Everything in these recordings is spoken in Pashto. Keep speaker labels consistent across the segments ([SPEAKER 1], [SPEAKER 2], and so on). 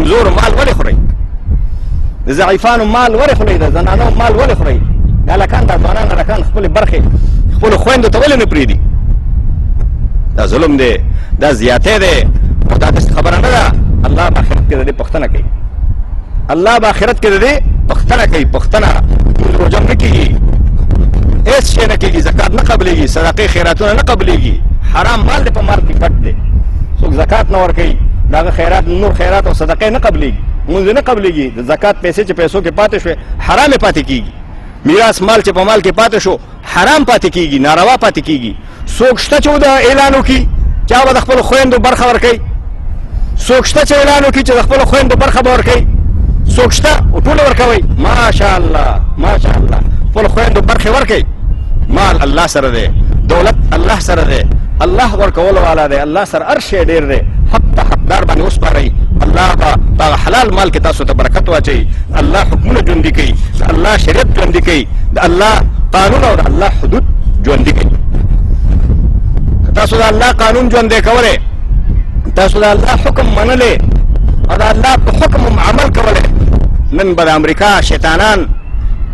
[SPEAKER 1] کمزورو مال ولې خورئ؟ د ضعیفانو مال ولې خورئ؟ د زنانو مال ولې خورئ؟ دا هلکان دا ځوانان هلکان خپلې برخې خپلو خویندو ته ولې نه پرېږدي؟ دا ظلم دی، دا زیاتی دی. خو دا داسې خبره نه ده. الله په آخرت کې د دې پوښتنه کوي. الله په آخرت کې د دې پوښتنه کوي. پوښتنه روژه نه کېږي، هېڅ شی نه کېږي، زکات نه قبلېږي، صدقې خیراتونه نه قبلېږي. حرام مال دی، په مال کې پټ دی. څوک زکات نه ورکوي، د هغه خیرات نور خیرات او صدقې نه قبلېږي، مونځ نه قبلېږي. د زکات پیسې چې پیسو کې پاتې شوې حرامې پاتې کېږي. میراث مال چې په مال کې پاتې شو حرام پاتې کېږي، ناروا پاتې کېږي. څوک شته چې د اعلان وکړي چا به د خپلو خویندو برخه ورکوي؟ څوک شته چې اعلان وکړي چې د خپلو خویندو برخه به ورکوي؟ څوک شته؟ ټوله ورکوئ. ماشاءالله ماشاءالله، خپلو خویندو برخې ورکوئ. مال الله سره دی، دولت الله سره دی، الله ورکولو والا دی، الله سره هر شی ډېر دی. حق ته حقدار باندې وسپارئ. الله به په هغه حلال مال کې تاسو ته برکت واچوي. الله حکمونه ژوندي کوي، د الله شریعت ژوندي کوي، د الله قانون او د الله حدود ژوندي کوي. تاسو د الله قانون ژوندی کولی، تاسو د الله حکم منلی او د الله په حکم عمل کولی، نن به د امریکا شیطانان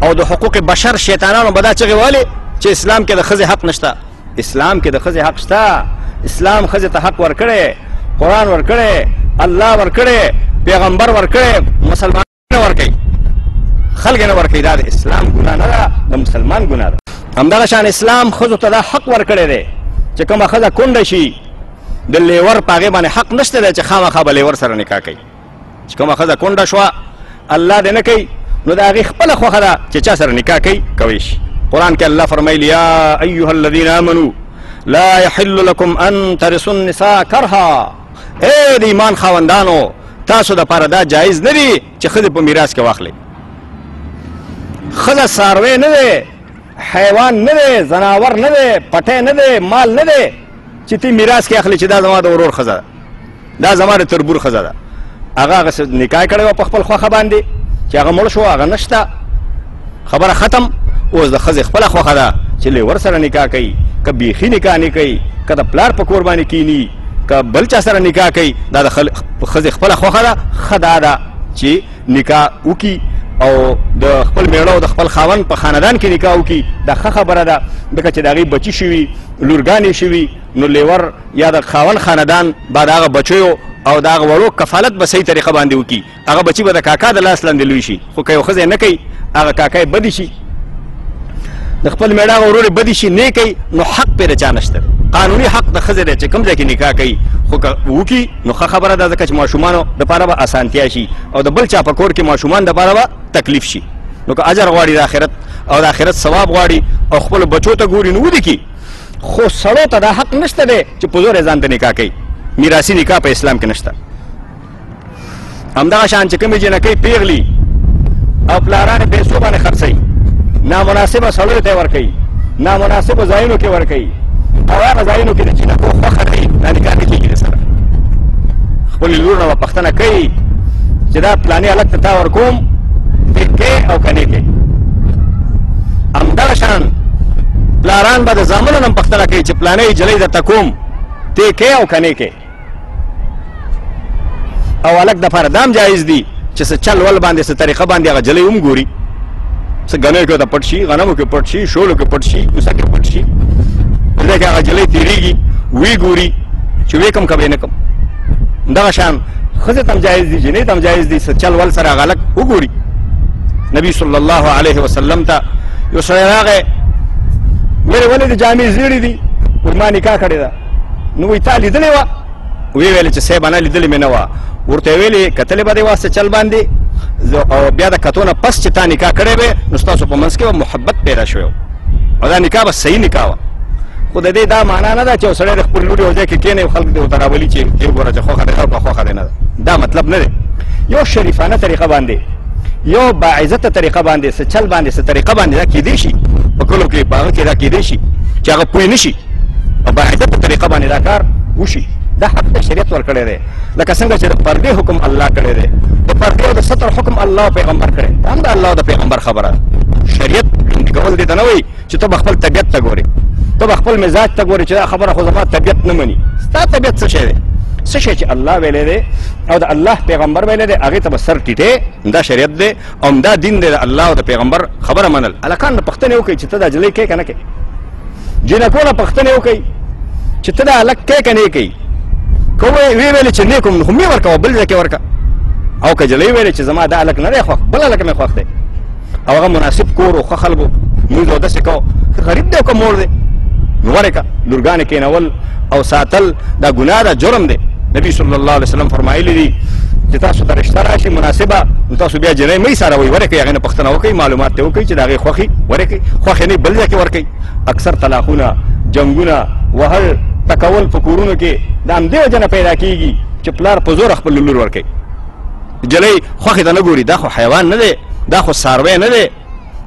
[SPEAKER 1] او د حقوق بشر شیطانانو به دا چغې وهلې چې اسلام کې د ښځې حق نشته. اسلام کې د ښځې حق شته. اسلام ښځې ته حق ورکړی، قرآن ورکړی، الله ورکړی، پیغمبر ورکړی، مسلمانان نه ورکوي، خلک نه ورکوي. دا د اسلام ګناه نه ده، د مسلمان ګناه ده. همدغه شان اسلام ښځو ته دا حق ورکړی دی چې کومه ښځه کونډه شي د لیور په هغې باندې حق نشته دی چې خامخا به لیور سره نکاح کوي. چې کومه ښځه کونډه شوه الله دې نه کوي نو د هغې خپله خوښه ده چې چا سره نکاح کوي کوی شي. قرآن کې الله فرمایي یا ایها الذین آمنوا لا یحل لکم ان ترثوا النساء کرها. ای د ایمان خاوندانو تاسو دپاره دا جایز نه دي چې ښځې په میراث کې واخلئ. ښځه څاروی نه دی، حیوان نه دی، زناور نه دی، پټی نه دی، مال نه دی چې تی میراث کې اخلي چې دا زما د ورور ښځه ده، دا زما د تربور ښځه ده. هغه هغسې نکاح کړی وه په خپل خوښه باندې چې هغه مړ شو، هغه نشته، خبره ختم. اوس د ښځې خپله خوښه ده چې لیور سره نکاح کوي، که بیخي نکاح نه کوي، که د پلار په کور باندې کیني، که بل چا سره نکاح کوي، دا د ښځې خپله خوښه ده. ښه دا ده چې نکاح وکړي او د خپل میړه او د خپل خاوند په خاندان کې نکاح وکړي. دا ښه خبره ده، ځکه چې د هغې بچي شوي، لورګانې شوي، نو لیور یا د خاوند خاندان به د هغه بچیو او د هغه وړو کفالت به صحیح طریقه باندې وکړي. هغه بچي به د کاکا د لاس لاندې لوی شي. خو که یو ښځه نه کوي، هغه کاکا یې بدې شي، د خپل میړه هغه ورور یې بدې شي، نه کوي، نو حق پرې د چا نشته. قانوني حق د ښځې دی چې کوم ځای کې نکاح کوي. خو که وکړي نو ښه خبره ده، ځکه چې ماشومانو دپاره به اسانتیا شي او د بل چا په کور کې ماشومان دپاره به تکلیف شي. نو که اجر غواړي د آخرت او د آخرت ثواب غواړي او خپلو بچو ته ګوري نو ودې کړي. خو سړو ته دا حق نشته دی چې په زور یې ځان ته نکاح کوي. میراثي نکاح په اسلام کې نشته. همدغه شان چې کومې جنکۍ پیغلي او پلاران یې پیسو باندې خرڅوي، نامناسبه سړیو ته یې ورکوي، نامناسبو ځایونو کې ورکوي او هغه ځایونو کې د جنکو خوښه کوي، دا نکاح نه کېږي درسره. خپلې لور نه به پوښتنه کوي چې دا پلاني هلک ته تا ورکوم، دې کې او که نه کې. همدغه شان پلاران به د زامنو نه هم پوښتنه کوي چې پلانۍ جلۍ درته کوم، ته کې او که نه کې. او هلک دپاره دا هم جایز دي چې څه چل ول باندې څه طریقه باندې هغه جلۍ هم ګوري، څه ګنیو کې ورته پټ شي، غنمو کې پټ شي، شولو کې پټ شي، کوڅه کې پټ شي، په دې کې هغه جلۍ تېرېږي، وی ګوري چې وی کم که به یې نه کم. همدغه شان ښځې ته هم جایز دي، جنۍ ته هم جایز دي، څه چل ول سره هغه هلک وګوري. نبي صلی الله علیه وسلم ته یو سړی راغی، ویلې ولې د جامې زیړې دي؟ وایي ما نکاح کړې ده. نو وایي تا لیدلې وه؟ ویې ویلې چې صاحب انا لیدلې مې نه وه. ورته یې ویلې کتلې به دې وه څه چل باندې، او بیا د کتو نه پس چې تا نکاح کړی وې نو ستاسو په منځ کې به محبت پیدا شوی و او دا نکاح به صحیح نکاح وه. خو د دې دا معنا نه ده چې یو سړی د خپل لور یو ځای کې کښېنوي او خلک دې ورته راولي چې دې وګوره چې خوښه دی او که خوښه دی نه ده. دا مطلب نه دی. یو شریفانه طریقه باندې، یو باعزته طریقه باندې، څه چل باندې، څه طریقه باندې دا کېدی شي، په کلو کې په هغه کې دا کېدی شي چې هغه پوه نه شي او باعزته طریقه باندې دا کار وشي. دا حق د شریعت ورکړی دی، لکه څنګه چې د پردې حکم الله کړی دی، د پردې او د ستر حکم الله او پیغمبر کړی. دا هم د الله او د پیغمبر خبره ده. شریعت ژوندي کول دې ته نه وایي چې ته به خپل طبیعت ته ګورې، ته به خپل مزاج ته ګورې چې دا خبره خو زما طبیعت نه مني. ستا طبیعت څه شی دی؟ څه شی چې الله ویلی دی او د الله پیغمبر ویلی دی هغې ته به سر ټیټې دا شریعت دی او همدا دین دی د الله او د پیغمبر خبره منل هلکان نه پوښتنې وکړئ چې ته دا جلۍ کوې که نه کوې جینکو نه پوښتنې وکړئ چې ته دا هلک کوې که نه کوې که ویې ویلې چې نه کوم نو خو مې ورکوه بل ځای کې ورکه او که جلۍ ویلې چې زما دا هلک نه دی خوښ بل هلک مې خوښ دی او هغه مناسب کور و ښه خلکو مونځ او داسې کوو که غریب دی او که مور دی نو ورې که لورګانې کېنول او ساتل دا ګناه ده جرم دی نبي صلی الله علیه وسلم فرمایلی دي چې تاسو ته رشته راشي مناسبه نو تاسو بیا جنۍ مه ایساروئ ورې کوئ هغې نه پوښتنه وکئ معلومات ترې وکئ چې د هغې خوښي ورې کوئ خوښې نه بل ځای کې ورکئ اکثر طلاقونه جنګونه وهل ټکول په کورونو کې د همدې وجه نه پیدا کېږي چې پلار په زور خپل لور ورکوي جلۍ خوښې ته نه ګوري دا خو حیوان نه دی دا خو څاروی نه دی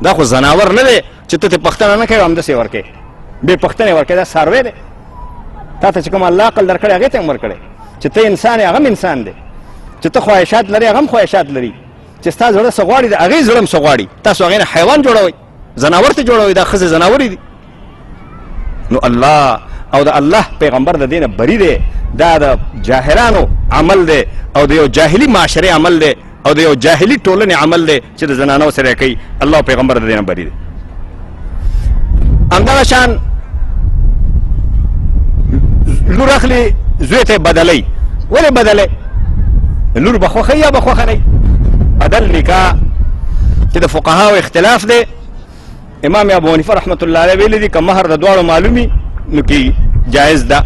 [SPEAKER 1] دا خو ځناور نه دی چې ته ترې پوښتنه نه کوې همداسې ورکوې بې پوښتنې ورکوې دا څاروی دی تا ته چې کوم الله عقل درکړی هغې ته هم ورکړی چې ته انسان یې هغه هم انسان دی چې ته خواهشات لري هغه هم خواهشات لري چې ستا زړه څه غواړي د هغې زړه هم څه غواړي تاسو هغې نه حیوان جوړوئ ځناور ته جوړوئ دا ښځې ځناورې دي نو الله او د الله پیغمبر د دې نه بری دی دا د جاهلانو عمل دی او د یو جاهلي معاشرې عمل دی او د یو جاهلي ټولنې عمل دی چې د زنانو سره یې کوي الله او پیغمبر د دې نه بری دی همدغه شان لور اخلي زوی ته بدلوي ولې بدلوي لور به خوښوي یا به خوښه نه بدل نکاح چې د فقهاو اختلاف دی امام ابو حنیفه رحمت الله علیه ویلي دي که مهر د دواړو معلومي نو کې جایز ده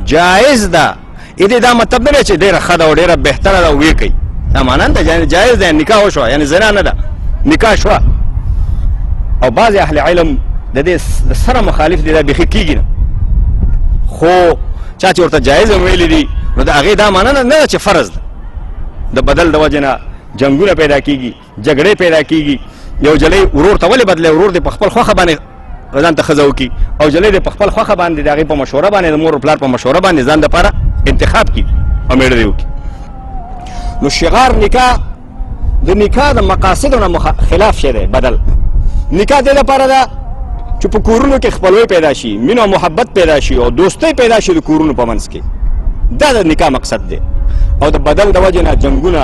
[SPEAKER 1] جایز ده دې دا مطلب نه دی چې ډېره ښه ده او ډېره بهتره ده او ویې کوي دا معنا نه ده جایز ده نکاح وشوه یعنې زنا نه ده نکاح شوه او بعضې اهل علم د دې سره مخالف دي دا بیخي کېږي نه خو چا چې ورته جایز هم ویلي دي نو د هغې دا معنا نه ده چې فرض ده د بدل د وجې نه جنګونه پیدا کېږي جګړې پیدا کېږي یو جلۍ ورور ته ولې بدلی ورور دې په خپل خوښه باندې ځان ته ښځه وکړي او جلۍ دې په خپل خوښه باندې د هغې په مشوره باندې د مور و پلار په مشوره باندې ځان دپاره انتخاب کړي او مېړه دې وکړي نو شغار نکاح د نکاح د مقاصدو نه خلاف شی دی بدل نکاح دې لپاره ده چې په کورونو کې خپلوۍ پیدا شي مینه او محبت پیدا شي او دوستۍ پیدا شي د کورونو په منځ کې دا د نکاح مقصد دی او د بدل د وجې نه جنګونه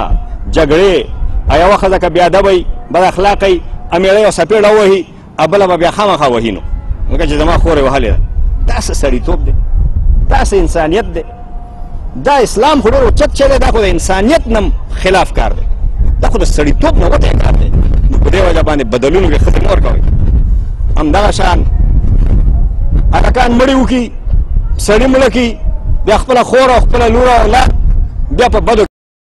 [SPEAKER 1] جګړې یوه ښځه که بېادبه وي بد اخلاقه وي میړه یو څپېړه ووهي او بله به بیا خامخا وهي نو لکه چې زما خور یې وهلې ده دا څه سړیتوب دی دا څه انسانیت دی دا اسلام خو ډېر اوچت شی دی دا خو د انسانیت نه خلاف کار دی دا خو د سړیتوب نه وتی کار دی نو په دې وجه باندې بدلونو کې ښځې مه ورکوئ همدغه شان هلکان مړي وکړي سړي مړه کړي بیا خپله خور او خپله لور او اولاد بیا په بدو